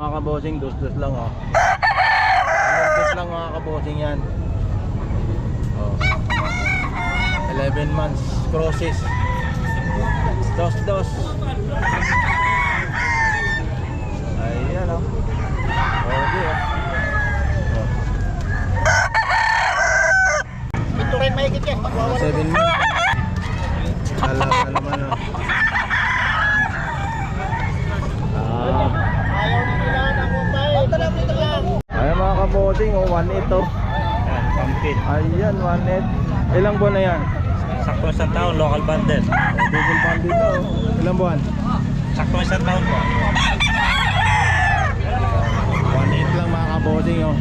Mga kabosing, dos-dos lang oh. Dos lang mga kabosing yan. Oh. 11 months crosses. Dos-dos. Ayan oh. Okay oh. Ito rin mahigit yan. 7 months. Alaga naman oh. Ayaw nila ng mobile. Ito lang. Ayan mga kabosing oh, 1.8 oh. Yan, pampin. Ayan, 1.8. Ilang buwan na yan? Sakto isang taon, local bundle. Google Band dito oh. Ilang buwan? Sakto isang taon po. 1.8 lang mga kabosing oh.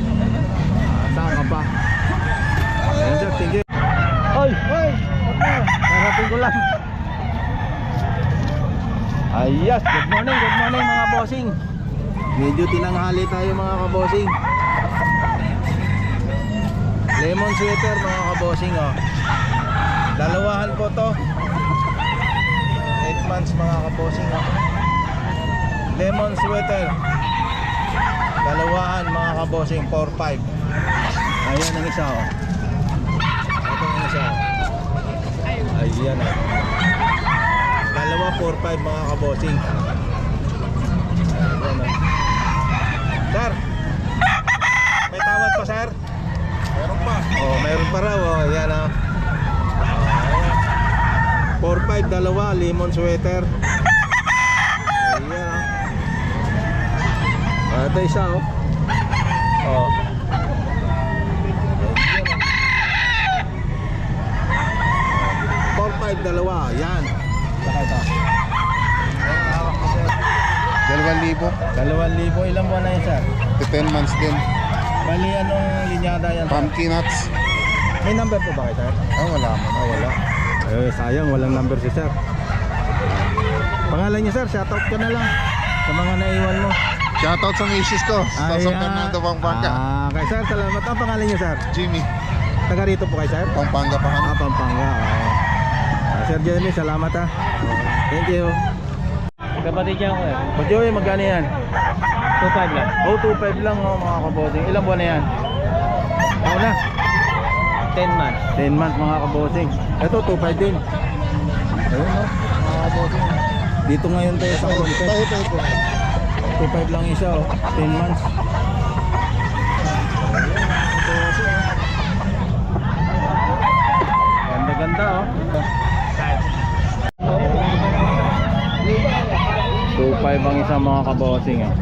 Saan ka pa? Ayan sir, thank you. Ay! Ay! Narapin ko lang. Ayas, good morning mga bossing. Medyo tinanghali tayo mga kabosing. Lemon sweater mga kabosing oh. Dalawahan po to. 8 months mga kabosing oh. Lemon sweater. Dalawahan mga kabosing, 4-5. Ayan ang isa oh. Ito ang isa oh. Ayan oh. Dalawa 4-5 mga kabosing. Ayan oh. Sir, may tawad pa sir? Meron pa. Oh, meron pa raw oh. Ayan oh. 4-5 dalawa, lemon sweater. Ayan oh. Ito isa oh. Oh. 4-5 dalawa, yan. Saka ito. 2,000. Ilang buwan na yun sir? 10 months din. Bali anong linyada yan sir? Pumpkin nuts. May number po ba kayo sir? Wala mo. Wala. Sayang walang number si sir. Pangalan niyo sir, shoutout ka na lang sa mga naiwan mo. Shoutout sa misis ko. Sa San Fernando, Pampanga. Okay sir, salamat. Ang pangalan niyo sir? Jimmy. Taga rito po kayo sir? Pampanga pa kami. Pampanga. Sir Jeremy, salamat ha. Thank you. Kapatid niya ako eh. Pag Joey, magkano yan? 2.5 lang. Oh, 2.5 lang oh, mga kabosing. Ilang buwan na yan? Ako na. 10 months. 10 months mga kabosing. Ito, 2.5 din. Ayun oh, mga kabosing. Dito ngayon tayo sa Columpet. 2.5 lang isa oh, 10 months. Ganda-ganda oh. 2.5 ang isang mga kabosing oh.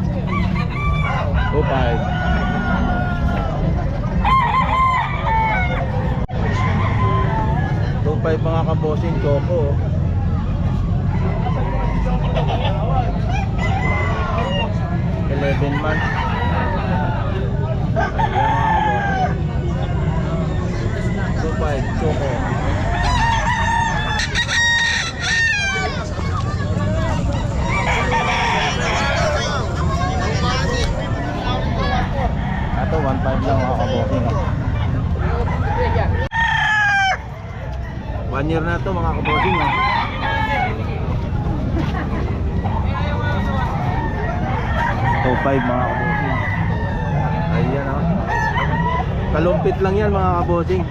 2.5. Mga kabosing Choco 11 months. Ayan mga kabosing 2.5 Choco. Ito 1.5 lang mga kabosing 1 year na to mga kabosing oh. So 5 mga kabosing. Ayan oh. Kalumpit lang yan mga kabosing.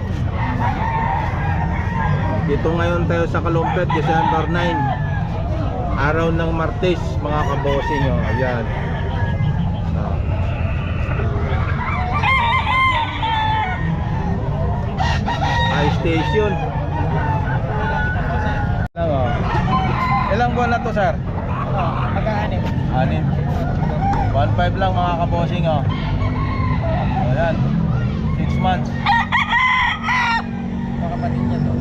Dito ngayon tayo sa Kalumpit, December 9, araw ng Martes mga kabosing oh. Ayan High station. Ilang buwan na to sir? Magkaanim. 6. 1.5 lang mga kabosing oh. Ayan 6 months. Kapatid niya to.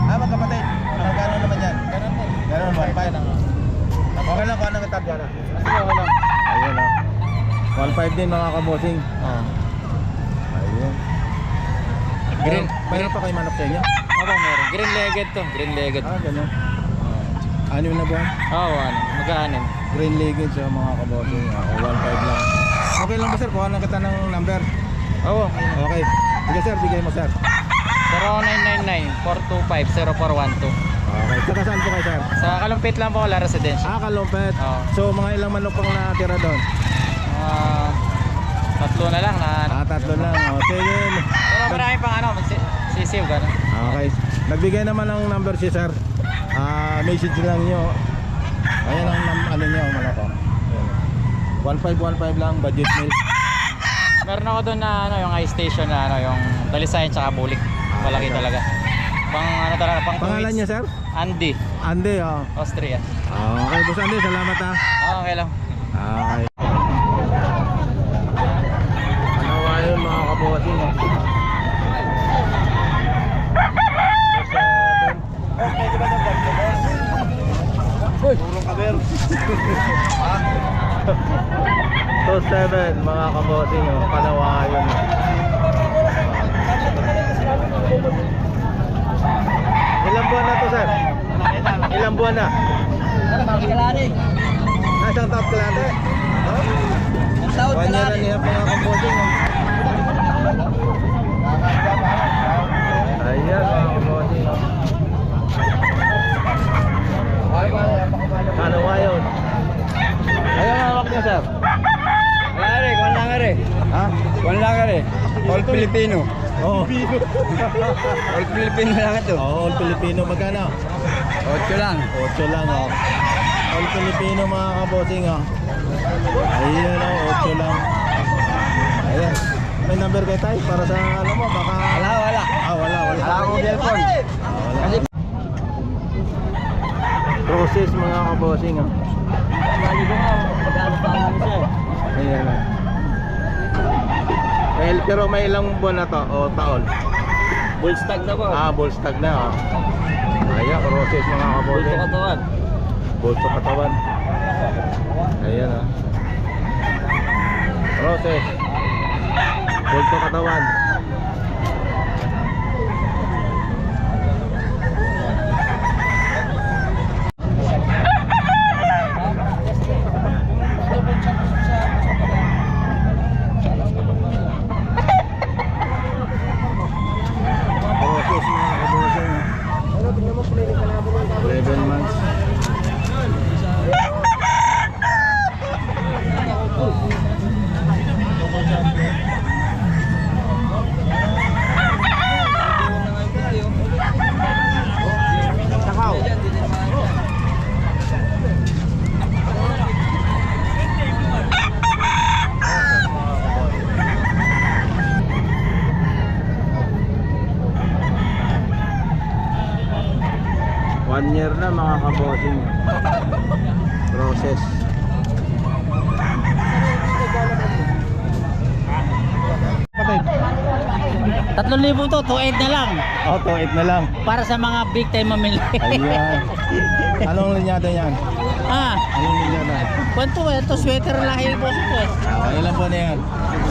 Magkapatid. Magkano naman yan? Ganun din. Ganun 1.5 lang oh. Okay lang kung anong itab dyan ah. Sige, wala. Ayun oh. 1.5 din mga kabosing. Ayun. Green. Mayroon pa kayo manok sa inyo? Opo, meron. Green legged to. Green legged. Ganun. 6 na buwan? Oo, magkaanim. Green legged sa mga kabosing. 1.5 lang. Okay lang ba sir? Kuha na kita ng number. Oo. Okay. Sige sir, bigay mo sir. 0999-425-0412. Okay. Saka saan po kayo sir? Sa Kalumpit lang po, La Residence. Kalumpit. Oo. So mga ilang manok pang natira doon? Tatlo lang. O, sige. Pero marami pang ano, sisiw, gano'n. Okay. Nagbigay naman ng number si sir. Message lang nyo. Ayan ang ano nyo, malako. 1515 lang, budget meal. Meron ako doon na ano, yung ice station na ano, yung Dalisayan tsaka Bulik. Malaki talaga. Pang ano talaga, pang 2 Pangalan weeks. niya sir? Andy, Andy, oh. Austria. Okay, boss Andy, salamat ha. Okay lang. Okay. Ano nga yun mga kabuhasin, oh. Uy! Purong kaber. 2-7 mga kabuhasin, oh. Kanawayon. Ilang buwan na to, sir? Ilang buwan na? Isang taon kalate. Oh? 1 year and a half mga kabuhasin, oh. Ayan mga kabuhasin, oh. Ano nga yun? Ayaw nga hawak niya, sir. Wala rin, kung lang rin. Ha? Wala rin. All Filipino. Oo. All Filipino lang ito. All Filipino. Magkano? 8 lang. 8 lang, oh. All Filipino mga kabosing, oh. Ayan, oh. 8 lang. Ayan. May number kayo tayo para sa ano mo, baka... Wala. Wala. Wala akong cellphone. Wala. Process mga kabosing, oh. Ayan, oh. Pero may ilang buwan na to o taon? Bullstag na po. Bullstag na, oh. Ayan, process mga kabosing. katawan. Bulto katawan. Ayan, oh. Process. Bulto katawan. Process mga kabosing. 11 months. One year na mga kabosing. Process. Patay. 3,000 to, 2,800 na lang. Oh, 2.8 na lang. Para sa mga big time mamili. Ayan. Anong linyada yan? Anong linyada? Kwento ito, sweater lahi po ito. Ilan po na yan?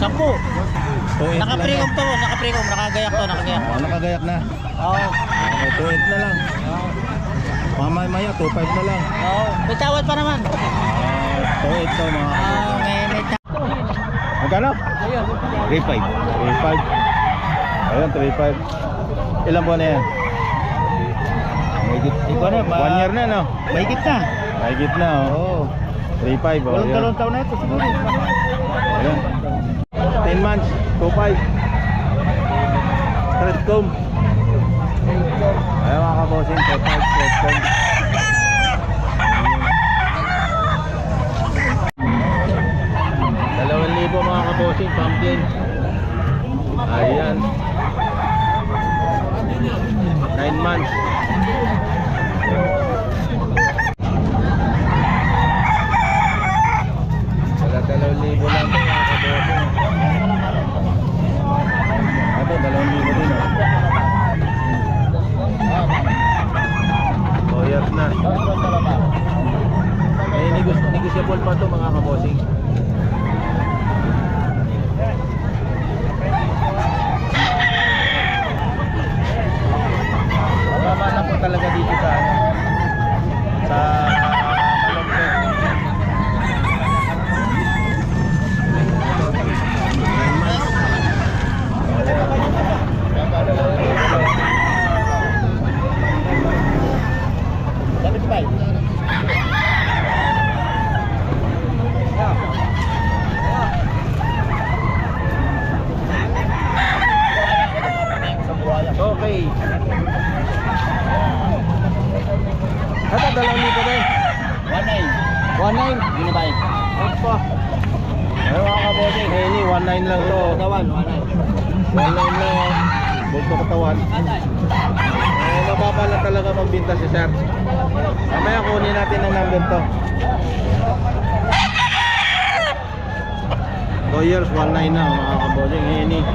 10. 2.8 lang Naka-precom yan. to, naka-precom, nakagayak to, nakagayak. Nakagayak na. Oo. Okay, 2.8 na lang. Mamaya 2.5 na lang. Oo. May tawad pa naman. 2.8 to mga May tawad. Magkano? 3.5. 3.5. Ayun, 3.5. Ilan buwan na yan? Mahigit. Ikaw na, 1 year na, no? mahigit na. Mahigit na, oh. 3.5, oh. Walang Ayan. dalawang taon na ito siguro. Ayan. 10 months, 2.5. Straight comb. Ayan mga kabosing, 2.5 straight comb. 2,000 mga kabosing, pumpkin. Ayan. 9 months. Wala 2,000 lang ito mga kabosing. Ito 2,000 din, oh. Years na. May negotiable pa ito mga kabosing. Mababa na po talaga dito sa ano, sa Malongkot. 1.9 lang to. Katawan, 1.9 lang oh. Bulto katawan. Mababa lang talaga magbinta si sir. Mamaya kunin natin ang number to. 2 years, 1.9 na mga kabosing. Hini.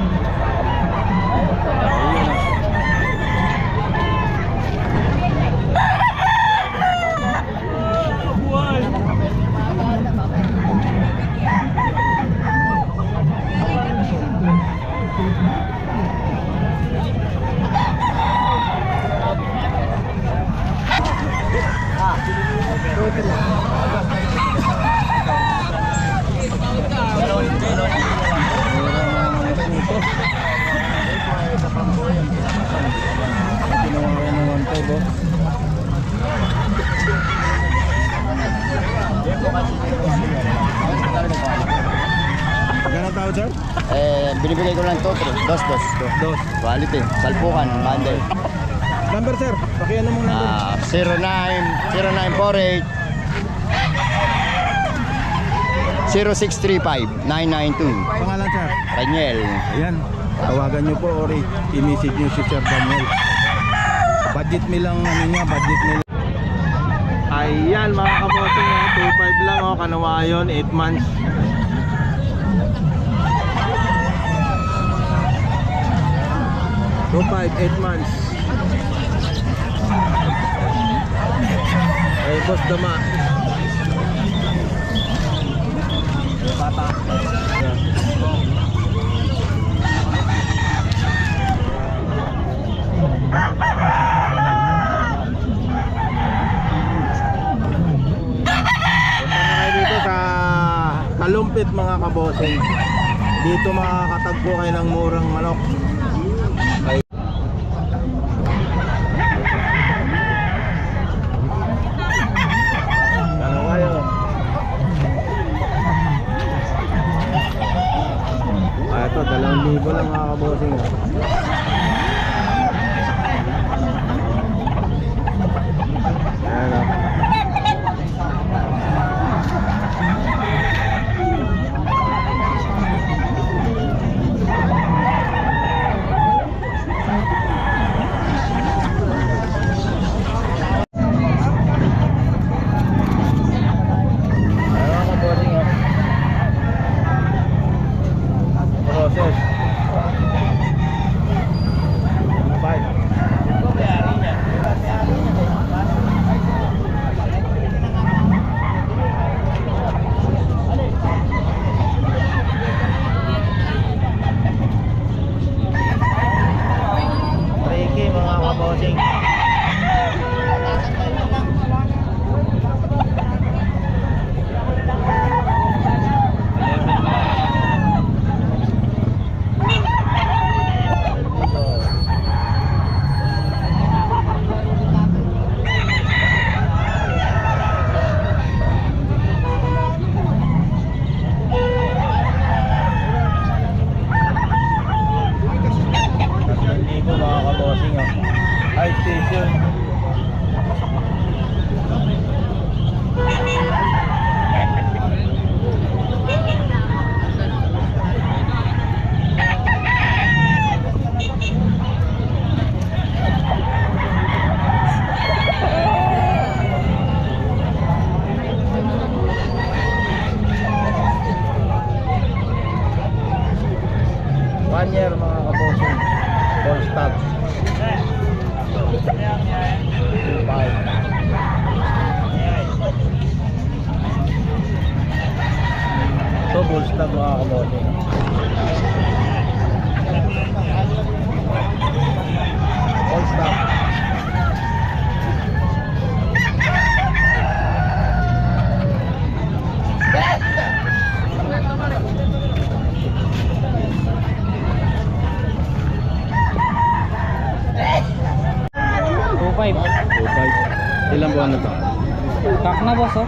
Ayun na. Tinawaran ng 1.5 oh. Magkano tao sir? Binibigay ko lang to, 2. Dos. Quality, salpukan, bundle. Number sir, pakiano mong number. 0948 0635 992. Pangalan sir? Raniel. Ayan, tawagan nyo po or i-message nyo si Sir Daniel. Budget me lang ano niya, budget me lang. Ayan mga kabosing, 2.5 lang oh, Kanawayon, 8 months. So 8 months. Ay, boss dama. Bata. Dito sa Kalumpit mga kabosing. Dito makakatagpo kayo ng murang manok. Ito, 2,000 lang mga kabosing. Ayan o. Process. Bye. Reiki mga kabosing. Dito mga kabosing oh. High station. One year mga kabosing. Full stop. 2.5. Ito full stop mga kabosing. Full stop. Ilang buwan na to? Kak na boss oh.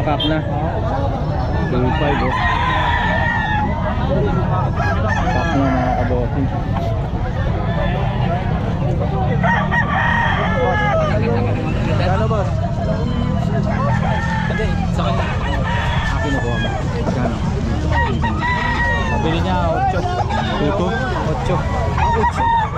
Kak na. 2.5 oh. Kak na mga kabosing. Kano boss? Hindi, sa kanya. Akin ako ba? Kano? Bili niya 8. Tuto? 8.